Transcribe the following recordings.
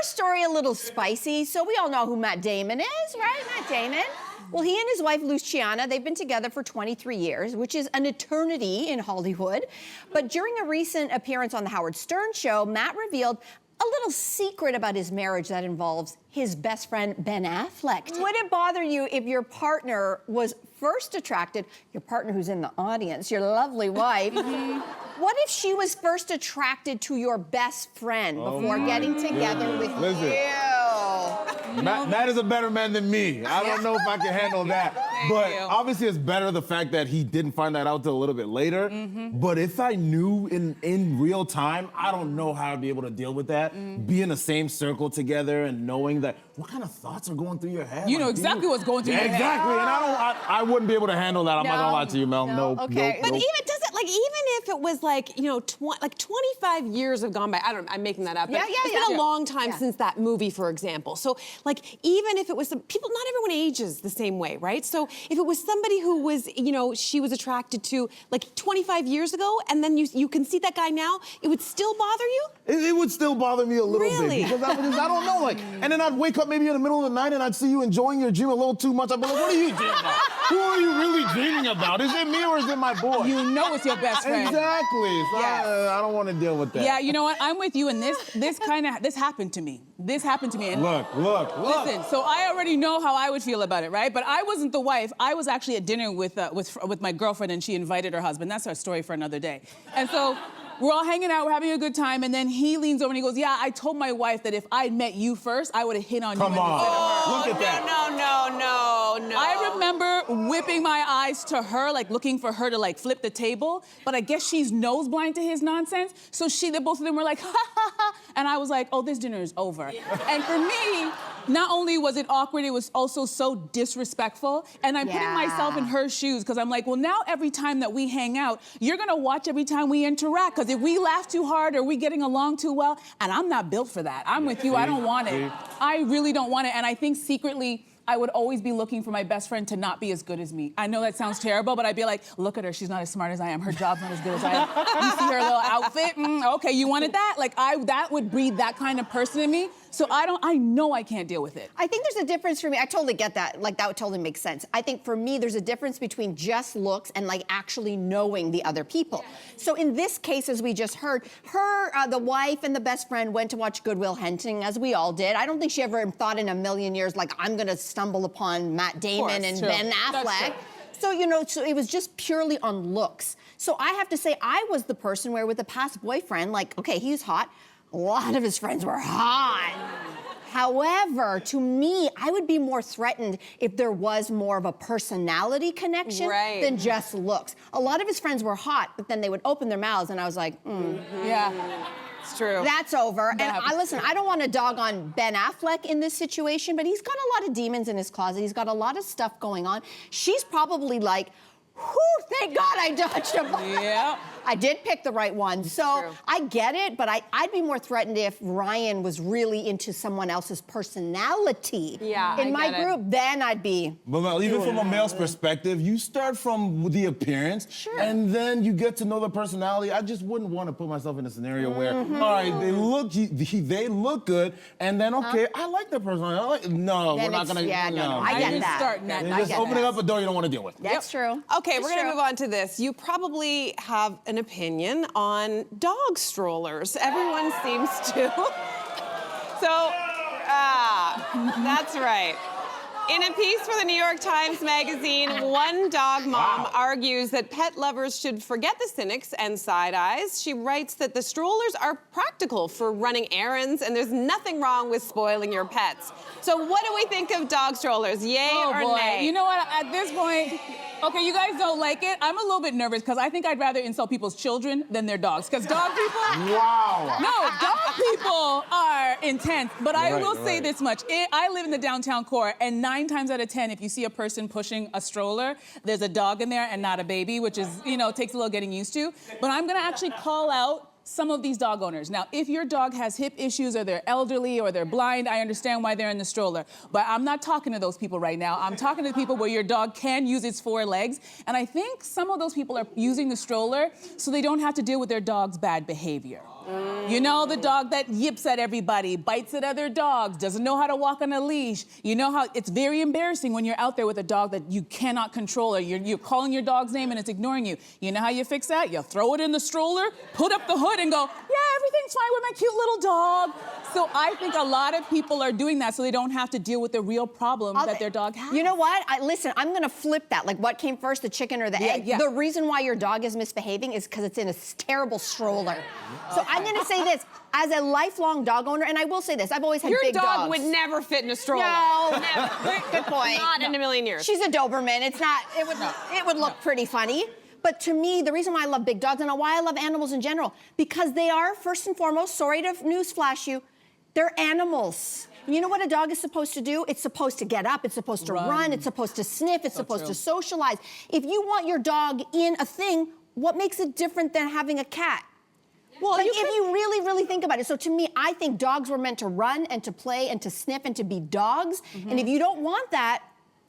first story, a little spicy. So we all know who Matt Damon is, right? Matt Damon. Well, he and his wife, Luciana, they've been together for 23 years, which is an eternity in Hollywood. But during a recent appearance on the Howard Stern show, Matt revealed a little secret about his marriage that involves his best friend, Ben Affleck. Would it bother you if your partner was first attracted, your partner who's in the audience, your lovely wife, what if she was first attracted to your best friend before getting together with you? Matt is a better man than me. I don't know if I can handle that. But obviously it's better the fact that he didn't find that out till a little bit later. But if I knew in real time, I don't know how I'd be able to deal with that. Be in the same circle together and knowing that what kind of thoughts are going through your head. You know exactly what's going through your head. Exactly, and I wouldn't be able to handle that. I'm not gonna lie to you, Mel. No. Okay. But even if it was like, you know, 25 years have gone by. I don't know, I'm making that up. It's been a long time since that movie, for example. So, like, even if it was people, not everyone ages the same way, right? So if it was somebody who was, you know, she was attracted to like 25 years ago, and then you can see that guy now, it would still bother you? It would still bother me a little Really? bit because I don't know, like, and then I'd wake up maybe in the middle of the night and I'd see you enjoying your dream a little too much. I'd be like, what are you dreaming about? Who are you really dreaming about? Is it me or is it my boy? You know it's your best friend. Exactly. So I don't want to deal with that. Yeah, you know what? I'm with you, and this happened to me. This happened to me. And look. Listen, so I already know how I would feel about it, right? But I wasn't the wife. I was actually at dinner with my girlfriend, and she invited her husband. That's our story for another day. And so we're all hanging out, we're having a good time, and then he leans over and he goes, yeah, I told my wife that if I'd met you first, I would have hit on you instead of her. Look at that. No. I remember whipping my eyes to her, like looking for her to like flip the table, but I guess she's nose blind to his nonsense. So both of them were like, ha ha ha, and I was like, oh, this dinner is over. And for me, not only was it awkward, it was also so disrespectful. And I'm putting myself in her shoes because I'm like, well, now every time that we hang out, you're gonna watch every time we interact because if we laugh too hard or we getting along too well, and I'm not built for that. I'm with you, I don't want it. I really don't want it, and I think secretly, I would always be looking for my best friend to not be as good as me. I know that sounds terrible, but I'd be like, look at her, she's not as smart as I am. Her job's not as good as I am. You see her little outfit? Okay, you wanted that? Like, that would breed that kind of person in me. So I know I can't deal with it. I think there's a difference for me. I totally get that. Like, that would totally make sense. I think for me, there's a difference between just looks and like actually knowing the other people. So in this case, as we just heard, the wife and the best friend went to watch Good Will Hunting, as we all did. I don't think she ever thought in a million years, like, I'm gonna stumble upon Matt Damon and Ben Affleck. So, you know, so it was just purely on looks. So I have to say, I was the person where with a past boyfriend, like, okay, he's hot. A lot of his friends were hot. However, to me, I would be more threatened if there was more of a personality connection than just looks. A lot of his friends were hot, but then they would open their mouths and I was like, Yeah. It's true. That's over. And listen, I don't want to dog on Ben Affleck in this situation, but he's got a lot of demons in his closet. He's got a lot of stuff going on. She's probably like, whew, thank God I dodged a bullet. Yeah. I did pick the right one. So I get it, but I'd be more threatened if Ryan was really into someone else's personality. In my group, then I'd be. But even from a male's perspective, you start from the appearance, and then you get to know the personality. I just wouldn't want to put myself in a scenario where, all right, they look good, and then I like the personality. No, then we're not gonna. No, I get that. You're just opening up a door you don't want to deal with. That's true. Okay, we're gonna move on to this. You probably have an opinion on dog strollers. Everyone seems to. So, that's right. In a piece for the New York Times Magazine, one dog mom argues that pet lovers should forget the cynics and side eyes. She writes that the strollers are practical for running errands and there's nothing wrong with spoiling your pets. So what do we think of dog strollers? Yay or nay? You know what, at this point, okay, you guys don't like it. I'm a little bit nervous because I think I'd rather insult people's children than their dogs. Because dog people... Wow. No, dog people are intense. But I will say this much. I live in the downtown core, and 9 times out of 10, if you see a person pushing a stroller, there's a dog in there and not a baby, which is, you know, takes a little getting used to. But I'm gonna actually call out some of these dog owners. Now, if your dog has hip issues or they're elderly or they're blind, I understand why they're in the stroller. But I'm not talking to those people right now. I'm talking to the people where your dog can use its 4 legs. And I think some of those people are using the stroller so they don't have to deal with their dog's bad behavior. You know, the dog that yips at everybody, bites at other dogs, doesn't know how to walk on a leash. You know how it's very embarrassing when you're out there with a dog that you cannot control, or you're calling your dog's name and it's ignoring you. You know how you fix that? You throw it in the stroller, put up the hood and go, yeah, everything's fine with my cute little dog. So I think a lot of people are doing that so they don't have to deal with the real problem that their dog has. You know what? Listen, I'm gonna flip that. Like, what came first, the chicken or the egg? Yeah. The reason why your dog is misbehaving is because it's in a terrible stroller. So I'm gonna say this, as a lifelong dog owner, and I will say this, I've always had big dogs. Your dog would never fit in a stroller. No, Never. Good point. Not in a million years. She's a Doberman. It's not, it would look pretty funny. But to me, the reason why I love big dogs and why I love animals in general, because they are, first and foremost, sorry to newsflash you, they're animals. You know what a dog is supposed to do? It's supposed to get up, it's supposed to run, it's supposed to sniff, it's supposed to socialize. If you want your dog in a thing, what makes it different than having a cat? Well, like, if you really, really think about it. So to me, I think dogs were meant to run and to play and to sniff and to be dogs. And if you don't want that,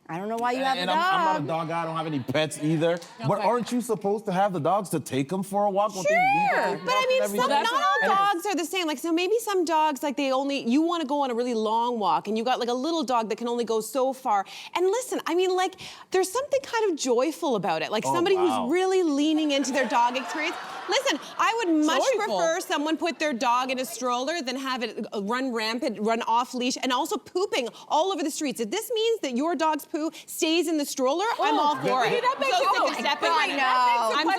I don't know why you have a dog. I'm not a dog guy. I don't have any pets either. Okay. But aren't you supposed to have the dogs to take them for a walk? Sure. But I mean, not all dogs are the same. Like, so maybe some dogs, like you want to go on a really long walk and you got like a little dog that can only go so far. And listen, I mean, like, there's something kind of joyful about it. Like somebody who's really leaning into their dog experience. Listen, I would much prefer someone put their dog in a stroller than have it run rampant, run off leash, and also pooping all over the streets. If this means that your dog's poo stays in the stroller, I'm all for it. That begs I'm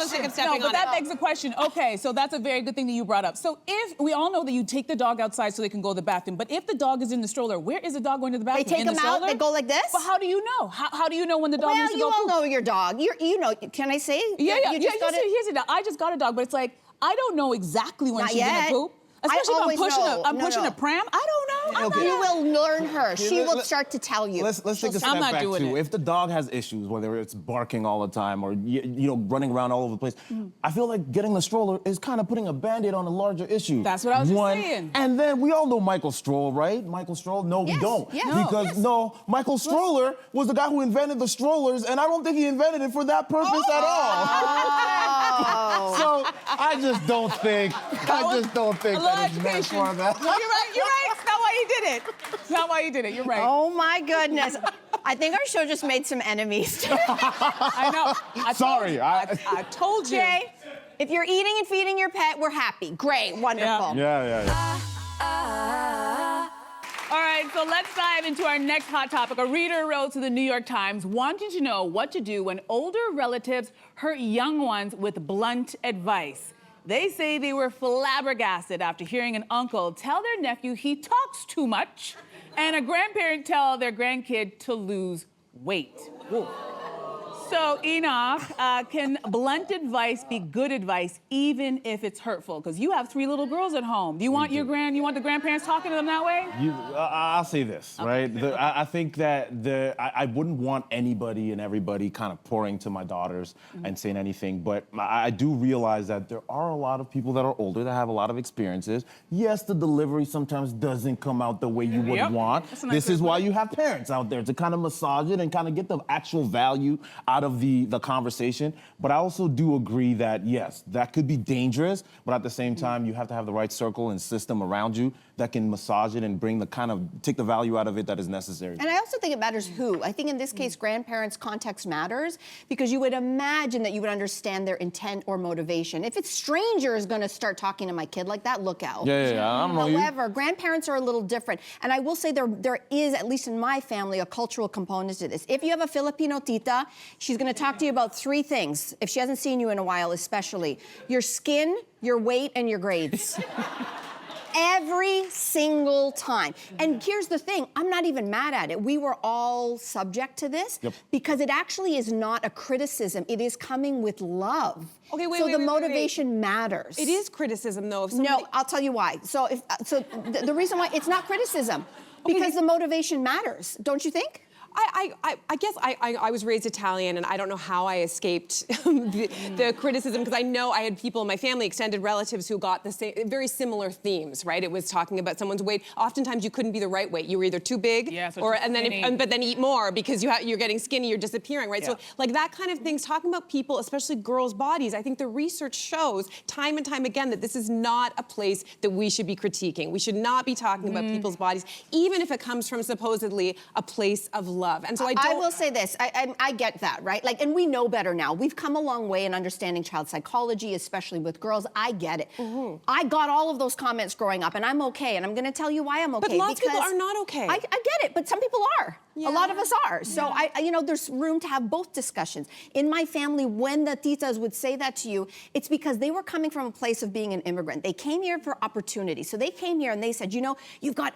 so sick of stepping on it. But that begs the question. Okay, so that's a very good thing that you brought up. So if we all know that you take the dog outside so they can go to the bathroom, but if the dog is in the stroller, where is the dog going to the bathroom? They take them out. They go like this. But how do you know? How do you know when the dog needs to go? Well, you all know your dog. You know. Can I say? Yeah. Here's the dog. I just got a dog, but it's like I don't know exactly when she's gonna poop. Especially if I'm pushing a pram. I don't know. You will learn her. She will start to tell you. Let's take a step back too. If the dog has issues, whether it's barking all the time or running around all over the place, I feel like getting the stroller is kind of putting a Band-Aid on a larger issue. That's what I was just saying. And then we all know Michael Stroll, right? Michael Stroll? No, we don't. Because Michael Stroller was the guy who invented the strollers, and I don't think he invented it for that purpose at all. So I just don't think. that is meant for that. No, you're right. It's not why you did it. It's not why you did it. You're right. Oh my goodness. I think our show just made some enemies. I know. Sorry. I told you. Jay, if you're eating and feeding your pet, we're happy. Great, wonderful. Yeah. All right, so let's dive into our next hot topic. A reader wrote to the New York Times wanting to know what to do when older relatives hurt young ones with blunt advice. They say they were flabbergasted after hearing an uncle tell their nephew he talks too much and a grandparent tell their grandkid to lose weight. Ooh. So, Henoc, can blunt advice be good advice even if it's hurtful? Because you have 3 little girls at home. Do you want the grandparents talking to them that way? I'll say this, right? I think that I wouldn't want anybody and everybody kind of pouring to my daughters and saying anything, but I do realize that there are a lot of people that are older that have a lot of experiences. Yes, the delivery sometimes doesn't come out the way you would want. This is why you have parents out there to kind of massage it and kind of get the actual value out of the conversation. But I also do agree that, yes, that could be dangerous, but at the same time, you have to have the right circle and system around you that can massage it and take the value out of it that is necessary. And I also think it matters who. I think in this case, grandparents' context matters because you would imagine that you would understand their intent or motivation. If it's strangers gonna start talking to my kid like that, look out. Yeah, I don't know you. However, grandparents are a little different. And I will say there is, at least in my family, a cultural component to this. If you have a Filipino tita, she's gonna talk to you about 3 things, if she hasn't seen you in a while especially. Your skin, your weight, and your grades. Every single time. And here's the thing, I'm not even mad at it. We were all subject to this because it actually is not a criticism. It is coming with love. Okay, so the motivation matters. It is criticism, though. No, I'll tell you why. So the reason why it's not criticism, because the motivation matters, don't you think? I guess I was raised Italian, and I don't know how I escaped the criticism, because I know I had people in my family, extended relatives, who got the same, very similar themes, right? It was talking about someone's weight. Oftentimes, you couldn't be the right weight. You were either too big, but then eat more because you're getting skinny, you're disappearing, right? Yeah. So like that kind of things, talking about people, especially girls' bodies, I think the research shows time and time again that this is not a place that we should be critiquing. We should not be talking about people's bodies, even if it comes from supposedly a place of love. And so I will say this, I get that, right? Like, and we know better now. We've come a long way in understanding child psychology, especially with girls. I get it. I got all of those comments growing up, and I'm okay, and I'm gonna tell you why I'm okay. But lots of people are not okay. I get it, but some people are. Yeah. A lot of us are. So there's room to have both discussions. In my family, when the titas would say that to you, it's because they were coming from a place of being an immigrant. They came here for opportunity. So they came here and they said,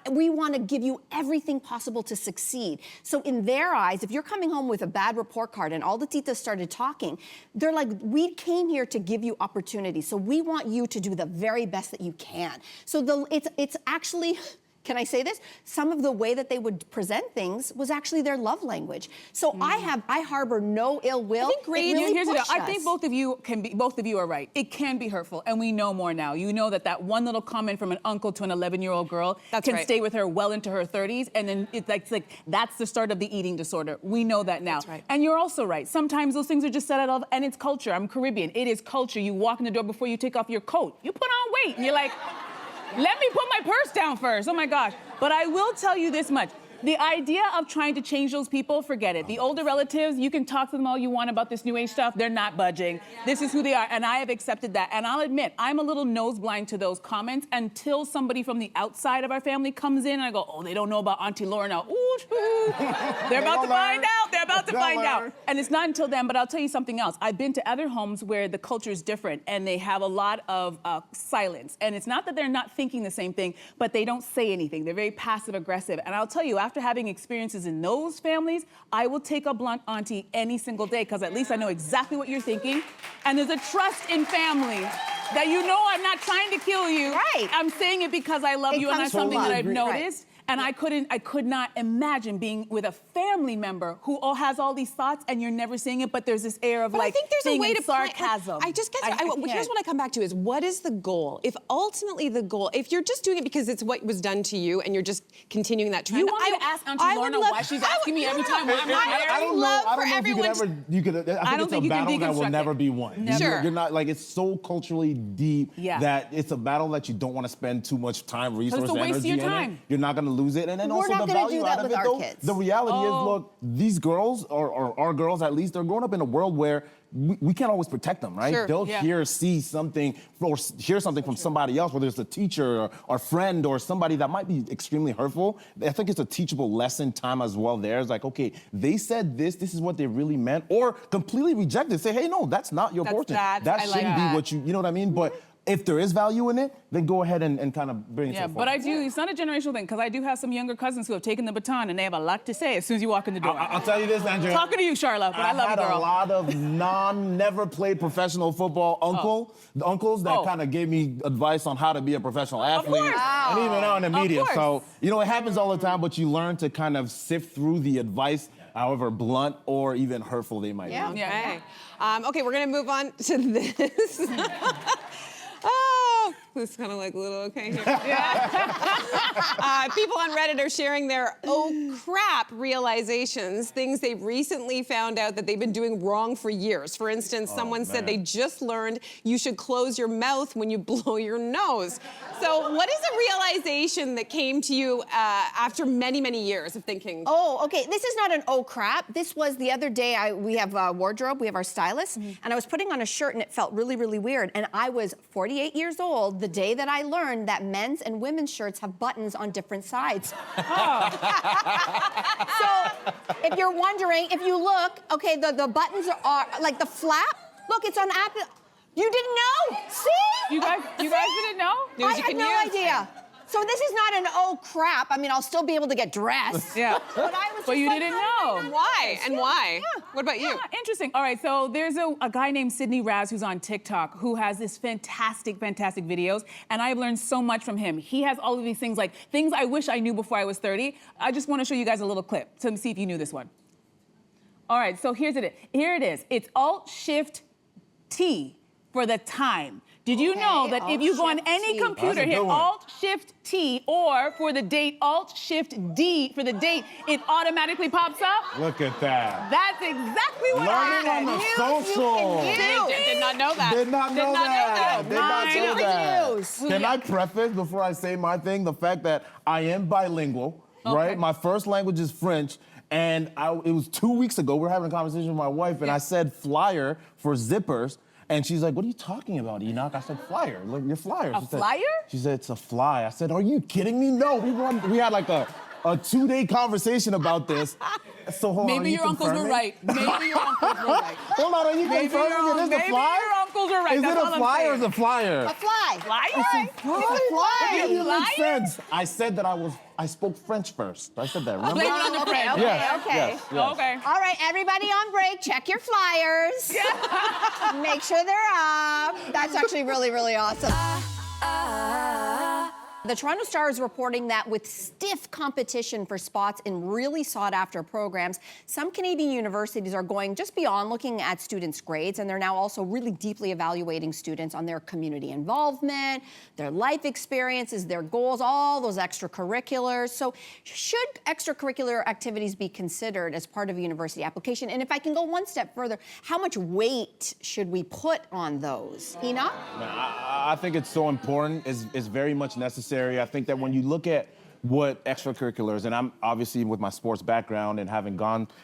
we want to give you everything possible to succeed. So in their eyes, if you're coming home with a bad report card and all the titas started talking, they're like, we came here to give you opportunity. So we want you to do the very best that you can. So it's actually... Can I say this? Some of the way that they would present things was actually their love language. So I harbor no ill will. I think I think both of you are right. It can be hurtful, and we know more now. You know that one little comment from an uncle to an 11-year-old girl can stay with her well into her 30s, and then it's like that's the start of the eating disorder. We know that now. That's right. And you're also right. Sometimes those things are just said out of, and it's culture. I'm Caribbean. It is culture. You walk in the door before you take off your coat. You put on weight, and you're like, let me put my purse down first. Oh my gosh. But I will tell you this much. The idea of trying to change those people, forget it. The older relatives, you can talk to them all you want about this new age stuff. They're not budging. This is who they are. And I have accepted that. And I'll admit, I'm a little nose blind to those comments until somebody from the outside of our family comes in and I go, oh, they don't know about Auntie Laura now. Ooh, they're about to find out. They're about to find out. And it's not until then, but I'll tell you something else. I've been to other homes where the culture is different and they have a lot of silence. And it's not that they're not thinking the same thing, but they don't say anything. They're very passive aggressive. And I'll tell you, after having experiences in those families, I will take a blunt auntie any single day because at least I know exactly what you're thinking. And there's a trust in family that I'm not trying to kill you. Right. I'm saying it because I love you and that's something that I've noticed. Right. And I could not imagine being with a family member who has all these thoughts and you're never seeing it, but there's this air of I think there's a way to sarcasm. I just guess, here's what I come back to is, what is the goal? If ultimately the goal, if you're just doing it because it's what was done to you and you're just continuing that trend. You want me to ask Auntie Lorna why she's asking me every time why I'm not here? I don't know if you could ever, I think it's a battle that will never be won. Sure. You're not, it's so culturally deep that it's a battle that you don't want to spend too much time, resources, energy in it. You're not going to lose it. And then also the value out of it, though, the reality is, look, these girls, or our girls at least, they're growing up in a world where we can't always protect them, right? Sure. They'll see something, or hear something from somebody else, whether it's a teacher or friend or somebody that might be extremely hurtful. I think it's a teachable lesson time as well there. It's like, okay, they said this is what they really meant, or completely reject it. Say, hey, no, that's not your portion. That shouldn't be what you know what I mean? But if there is value in it, then go ahead and kind of bring it to the front. But it's not a generational thing, because I do have some younger cousins who have taken the baton and they have a lot to say as soon as you walk in the door. I'll tell you this, Andrea. Talking to you, Charlotte, but I love you, girl. I had a lot of never played professional football uncles that kind of gave me advice on how to be a professional athlete. Of course. And even out in the media. Course. So, it happens all the time, but you learn to kind of sift through the advice, however blunt or even hurtful they might be. Okay. Okay, we're going to move on to this. Oh, it's kind of like a little okay here. People on Reddit are sharing their oh crap realizations, things they've recently found out that they've been doing wrong for years. For instance, someone said they just learned you should close your mouth when you blow your nose. So what is a realization that came to you after many, many years of thinking? Oh, okay, this is not an oh crap. This was the other day, we have a wardrobe, we have our stylist, and I was putting on a shirt and it felt really, really weird. And I was 48 years old the day that I learned that men's and women's shirts have buttons on different sides. So if you're wondering, if you look, okay, the buttons are like the flap. Look, it's on Apple. You didn't know? See? You guys didn't know? I had no idea. So this is not an oh crap. I mean, I'll still be able to get dressed. Yeah. But I was But just you like, didn't how know. did I Why? And why? Yeah. What about you? Yeah, interesting. All right, so there's a guy named Sydney Raz who's on TikTok who has this fantastic videos, and I've learned so much from him. He has all of these things, like things I wish I knew before I was 30. I just want to show you guys a little clip to see if you knew this one. All right, so here it is. It's Alt-Shift-T for the time. Did you know that if you go on any Alt-Shift-T. computer, That's a hit good one. Alt-Shift-T, or for the date, Alt-Shift-D for the date, it automatically pops up? Look at that. That's exactly what I Learning on the said. social. Did not know that. Did not know that. Did not Mine. know that. News. Can I preface before I say my thing the fact that I am bilingual, right? My first language is French, and it was 2 weeks ago. We were having a conversation with my wife, and I said flyer for zippers. And she's like, what are you talking about, Henoc? I said, flyer, look, your flyer. A flyer? She said, it's a fly. I said, are you kidding me? No, we had like a 2-day conversation about this. So hold on, Maybe are you your uncles were confirming? right. Maybe your uncles were right. Hold on, are you Maybe confirming it is a maybe fly? your uncles are right. Is That's it all a I'm fly or is saying. it a flyer? A fly. Flyer? It's a fly. It didn't make Flyer? sense. I said that I spoke French first. I said that, remember? Blame it on the French. Okay, Yes, okay. yes, yes. Okay. All right, everybody on break, check your flyers. Make sure they're up. That's actually really, really awesome. The Toronto Star is reporting that with stiff competition for spots in really sought-after programs, some Canadian universities are going just beyond looking at students' grades, and they're now also really deeply evaluating students on their community involvement, their life experiences, their goals, all those extracurriculars. So should extracurricular activities be considered as part of a university application? And if I can go one step further, how much weight should we put on those? Henoc? I think it's so important. It's very much necessary. I think that when you look at what extracurriculars, and I'm obviously with my sports background and having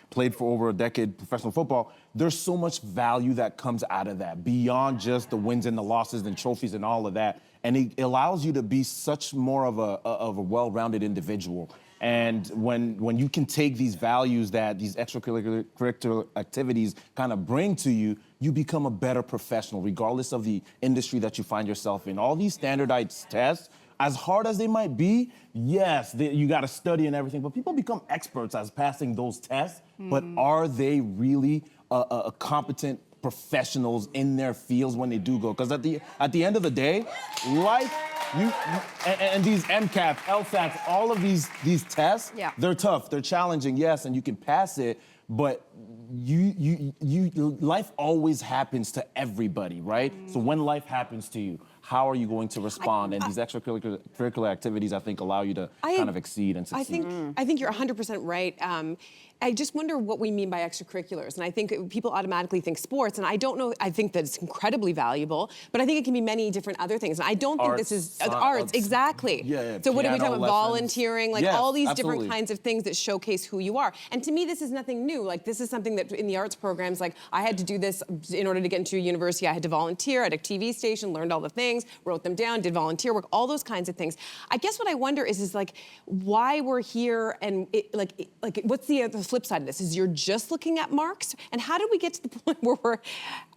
played for over a decade professional football, there's so much value that comes out of that beyond just the wins and the losses and trophies and all of that. And it allows you to be such more of a well-rounded individual. And when you can take these values that these extracurricular activities kind of bring to you, you become a better professional, regardless of the industry that you find yourself in. All these standardized tests, as hard as they might be, yes, you got to study and everything, but people become experts as passing those tests. But are they really competent professionals in their fields when they do go? Because at the end of the day, life, and these MCATs, LSATs, all of these tests, they're tough, they're challenging, yes, and you can pass it, but life always happens to everybody, right? So when life happens to you, how are you going to respond? And these extracurricular activities, I think, allow you to kind of exceed and succeed. I think you're 100% right. I just wonder what we mean by extracurriculars. And I think people automatically think sports. And I don't know, I think that it's incredibly valuable, but I think it can be many different other things. And I don't think this is arts, exactly. Yeah, so what are we talking piano about? lessons. Volunteering, like Yes, all these absolutely. different kinds of things that showcase who you are. And to me, this is nothing new. Like this is something that in the arts programs, like I had to do this in order to get into a university. I had to volunteer at a TV station, learned all the things, wrote them down, did volunteer work, all those kinds of things. I guess what I wonder is like why we're here and what's the flip side of this? Is you're just looking at marks? And how did we get to the point where we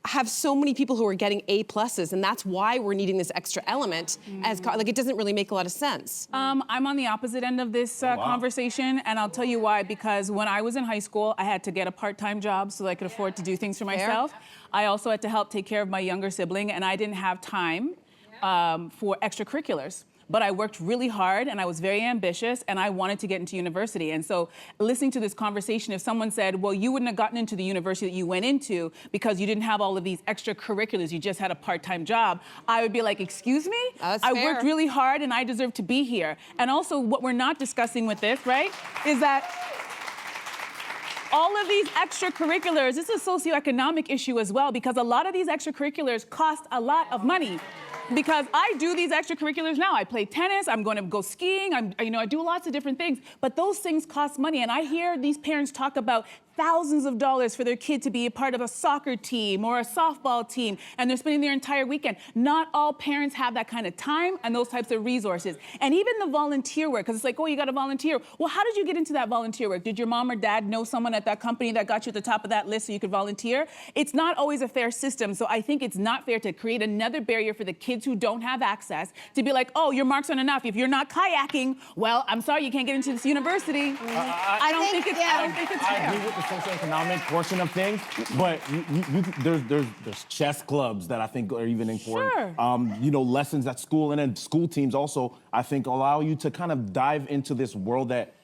have so many people who are getting A+, and that's why we're needing this extra element like it doesn't really make a lot of sense. I'm on the opposite end of this conversation, and I'll tell you why. Because when I was in high school, I had to get a part-time job so that I could afford to do things for myself. I also had to help take care of my younger sibling, and I didn't have time for extracurriculars. But I worked really hard and I was very ambitious and I wanted to get into university. And so listening to this conversation, if someone said, well, you wouldn't have gotten into the university that you went into because you didn't have all of these extracurriculars, you just had a part-time job, I would be like, excuse me? That's I fair. worked really hard and I deserve to be here. And also what we're not discussing with this, right, is that all of these extracurriculars, this is a socioeconomic issue as well, because a lot of these extracurriculars cost a lot of money. Because I do these extracurriculars now. I play tennis, I'm going to go skiing, I do lots of different things, but those things cost money. And I hear these parents talk about thousands of dollars for their kid to be a part of a soccer team or a softball team, and they're spending their entire weekend. Not all parents have that kind of time and those types of resources. And even the volunteer work, because it's like, oh, you got to volunteer. Well, how did you get into that volunteer work? Did your mom or dad know someone at that company that got you at the top of that list so you could volunteer? It's not always a fair system, so I think it's not fair to create another barrier for the kids who don't have access to be like, oh, your marks aren't enough. If you're not kayaking, well, I'm sorry, you can't get into this university. I don't think it's fair. I agree with the socioeconomic portion of things, but there's chess clubs that I think are even important. Sure. You know, lessons at school, and then school teams also, I think, allow you to kind of dive into this world that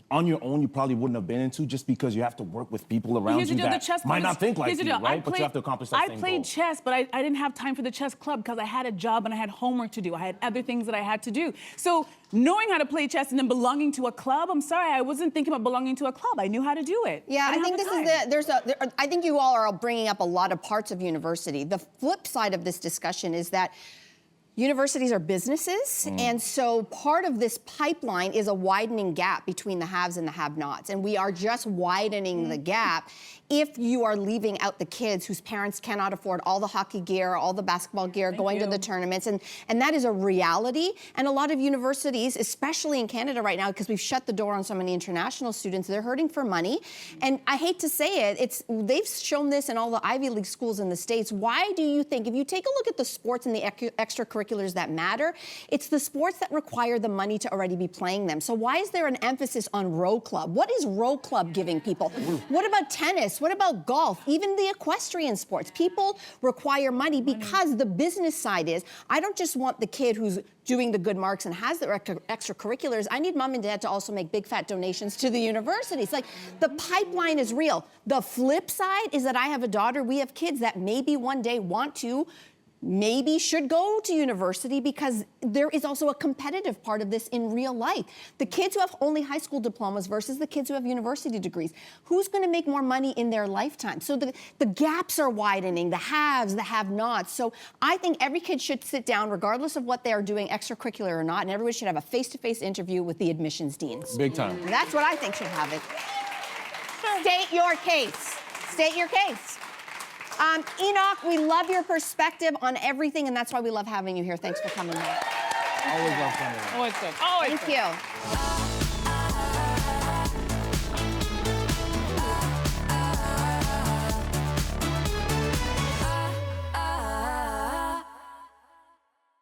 on your own you probably wouldn't have been into, just because you have to work with people around you that might not think like you, right? But you have to accomplish that same goal. I played chess, but I didn't have time for the chess club because I had a job and I had homework to do. I had other things that I had to do. So knowing how to play chess and then belonging to a club, I'm sorry, I wasn't thinking about belonging to a club. I knew how to do it. Yeah, I think this is I think you all are bringing up a lot of parts of university. The flip side of this discussion is that universities are businesses, and so part of this pipeline is a widening gap between the haves and the have-nots, and we are just widening the gap if you are leaving out the kids whose parents cannot afford all the hockey gear, all the basketball gear, going to the tournaments, and that is a reality. And a lot of universities, especially in Canada right now, because we've shut the door on so many international students, they're hurting for money. And I hate to say it, they've shown this in all the Ivy League schools in the States. Why do you think, if you take a look at the sports and the extracurriculars that matter, it's the sports that require the money to already be playing them. So why is there an emphasis on row club? What is row club giving people? What about tennis? What about golf? Even the equestrian sports. People require money because the business side is, I don't just want the kid who's doing the good marks and has the extracurriculars. I need mom and dad to also make big fat donations to the universities. Like, the pipeline is real. The flip side is that I have a daughter, we have kids that maybe one day want to, maybe should go to university, because there is also a competitive part of this in real life. The kids who have only high school diplomas versus the kids who have university degrees. Who's going to make more money in their lifetime? So the gaps are widening, the haves, the have-nots. So I think every kid should sit down, regardless of what they are doing, extracurricular or not, and everybody should have a face-to-face interview with the admissions deans. Big time. That's what I think should have it. State your case. State your case. Henoc, we love your perspective on everything, and that's why we love having you here. Thanks for coming back. Always love coming. Always good. Always Thank you.